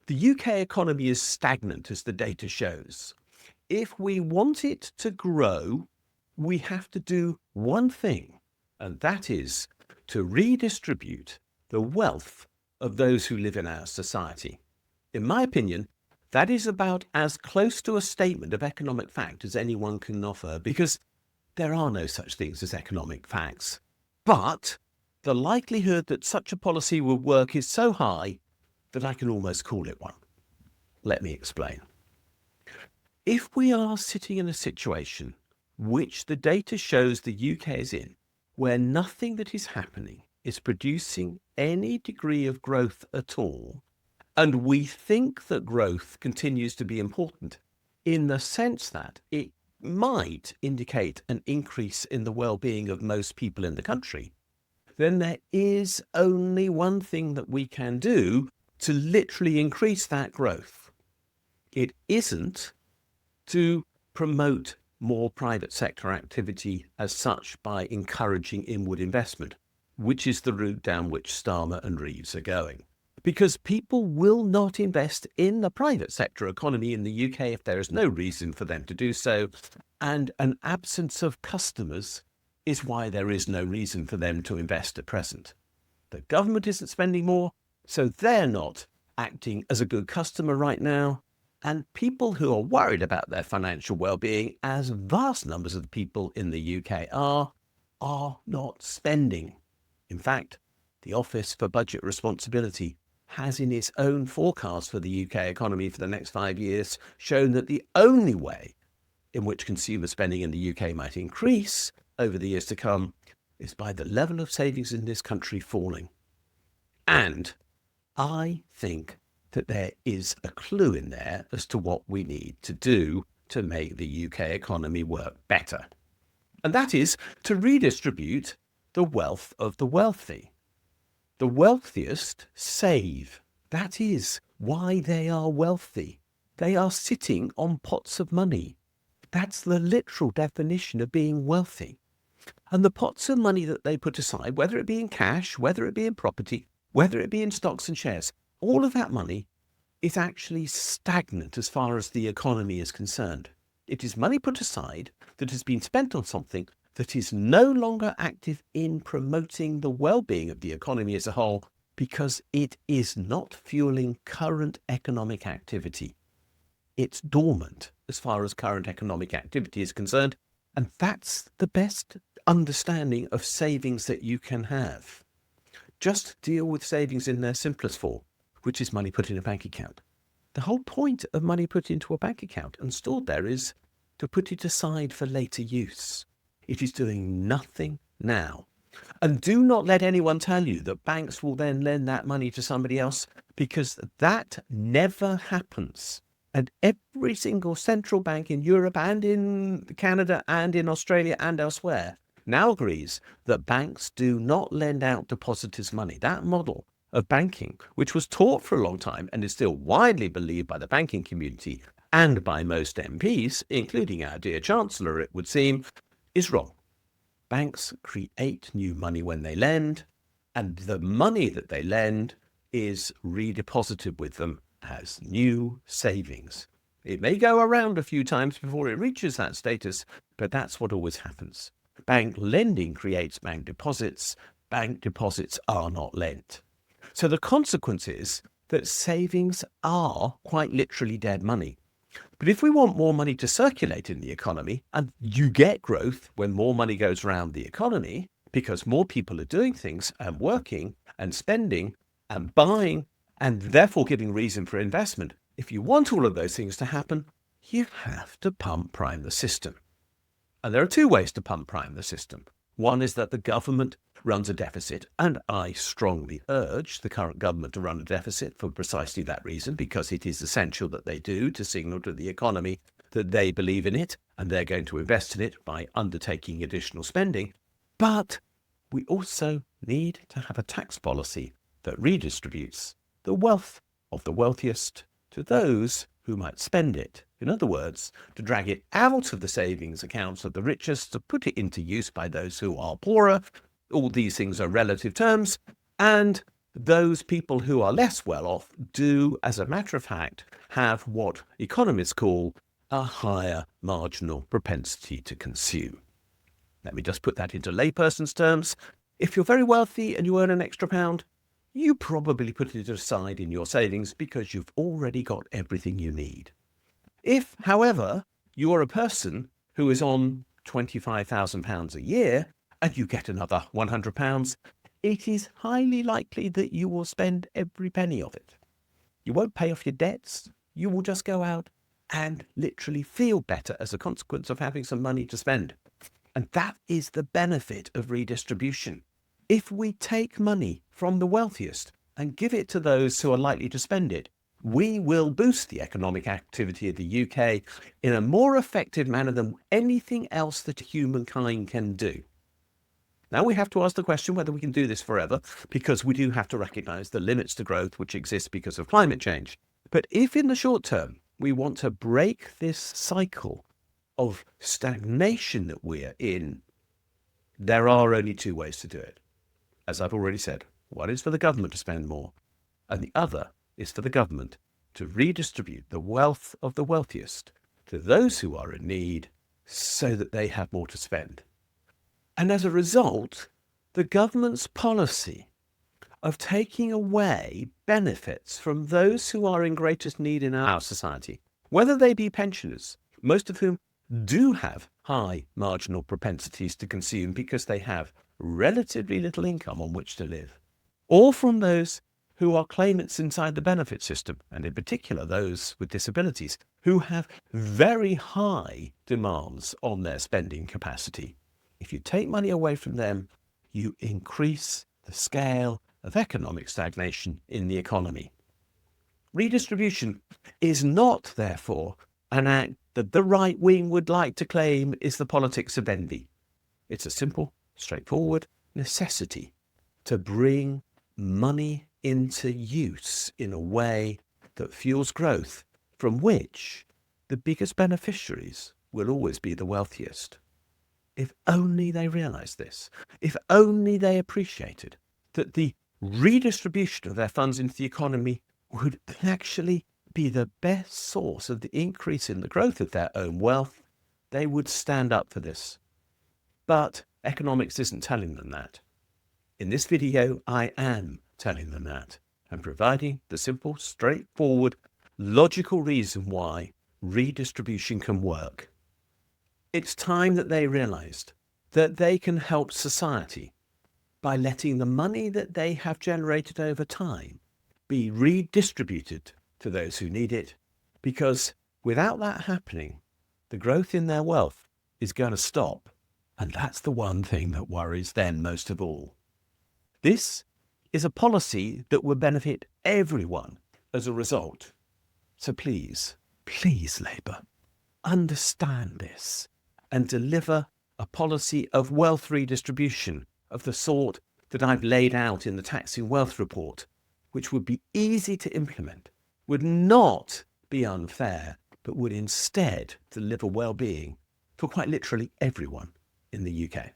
The UK economy is stagnant, as the data shows. If we want it to grow, we have to do one thing, and that is to redistribute the wealth of those who live in our society. In my opinion, that is about as close to a statement of economic fact as anyone can offer, because there are no such things as economic facts. But the likelihood that such a policy will work is so high that I can almost call it one. Let me explain. If we are sitting in a situation which the data shows the UK is in, where nothing that is happening is producing any degree of growth at all, and we think that growth continues to be important in the sense that it might indicate an increase in the well-being of most people in the country, then there is only one thing that we can do to literally increase that growth. It isn't to promote more private sector activity as such by encouraging inward investment, which is the route down which Starmer and Reeves are going. Because people will not invest in the private sector economy in the UK if there is no reason for them to do so, and an absence of customers is why there is no reason for them to invest at present. The government isn't spending more, so they're not acting as a good customer right now, and people who are worried about their financial well-being, as vast numbers of the people in the UK are not spending. In fact, the Office for Budget Responsibility has in its own forecast for the UK economy for the next 5 years shown that the only way in which consumer spending in the UK might increase over the years to come is by the level of savings in this country falling. And I think that there is a clue in there as to what we need to do to make the UK economy work better. And that is to redistribute the wealth of the wealthy. The wealthiest save. That is why they are wealthy. They are sitting on pots of money. That's the literal definition of being wealthy. And the pots of money that they put aside, whether it be in cash, whether it be in property, whether it be in stocks and shares, all of that money is actually stagnant as far as the economy is concerned. It is money put aside that has been spent on something that is no longer active in promoting the well-being of the economy as a whole, because it is not fueling current economic activity. It's dormant as far as current economic activity is concerned, and that's the best understanding of savings that you can have. Just deal with savings in their simplest form, which is money put in a bank account. The whole point of money put into a bank account and stored there is to put it aside for later use. It is doing nothing now. And do not let anyone tell you that banks will then lend that money to somebody else, because that never happens. And every single central bank in Europe and in Canada and in Australia and elsewhere now agrees that banks do not lend out depositors' money. That model of banking, which was taught for a long time and is still widely believed by the banking community and by most MPs, including our dear Chancellor, it would seem, is wrong. Banks create new money when they lend, and the money that they lend is redeposited with them as new savings. It may go around a few times before it reaches that status, but that's what always happens. Bank lending creates bank deposits. Bank deposits are not lent. So the consequence is that savings are quite literally dead money. But if we want more money to circulate in the economy, and you get growth when more money goes around the economy, because more people are doing things and working and spending and buying and therefore giving reason for investment, if you want all of those things to happen, you have to pump prime the system. And there are two ways to pump prime the system. One is that the government runs a deficit, and I strongly urge the current government to run a deficit for precisely that reason, because it is essential that they do, to signal to the economy that they believe in it and they're going to invest in it by undertaking additional spending. But we also need to have a tax policy that redistributes the wealth of the wealthiest to those who might spend it. In other words, to drag it out of the savings accounts of the richest, to put it into use by those who are poorer. All these things are relative terms, and those people who are less well off do, as a matter of fact, have what economists call a higher marginal propensity to consume. Let me just put that into layperson's terms. If you're very wealthy and you earn an extra £1, you probably put it aside in your savings because you've already got everything you need. If, however, you're a person who is on £25,000 a year and you get another £100, it is highly likely that you will spend every penny of it. You won't pay off your debts. You will just go out and literally feel better as a consequence of having some money to spend. And that is the benefit of redistribution. If we take money from the wealthiest and give it to those who are likely to spend it, we will boost the economic activity of the UK in a more effective manner than anything else that humankind can do. Now we have to ask the question whether we can do this forever, because we do have to recognise the limits to growth which exist because of climate change. But if in the short term we want to break this cycle of stagnation that we're in, there are only two ways to do it. As I've already said, one is for the government to spend more, and the other is for the government to redistribute the wealth of the wealthiest to those who are in need so that they have more to spend. And as a result, the government's policy of taking away benefits from those who are in greatest need in our society, whether they be pensioners, most of whom do have high marginal propensities to consume because they have relatively little income on which to live, or from those who are claimants inside the benefit system, and in particular those with disabilities, who have very high demands on their spending capacity. If you take money away from them, you increase the scale of economic stagnation in the economy. Redistribution is not, therefore, an act that the right wing would like to claim is the politics of envy. It's a simple, straightforward necessity to bring money into use in a way that fuels growth, from which the biggest beneficiaries will always be the wealthiest. If only they realised this, if only they appreciated that the redistribution of their funds into the economy would actually be the best source of the increase in the growth of their own wealth, they would stand up for this. But economics isn't telling them that. In this video, I am telling them that and providing the simple, straightforward, logical reason why redistribution can work. It's time that they realised that they can help society by letting the money that they have generated over time be redistributed to those who need it, because without that happening, the growth in their wealth is going to stop, and that's the one thing that worries them most of all. This is a policy that will benefit everyone as a result. So please, Labour, understand this and deliver a policy of wealth redistribution of the sort that I've laid out in the Taxing Wealth Report, which would be easy to implement, would not be unfair, but would instead deliver well-being for quite literally everyone in the UK.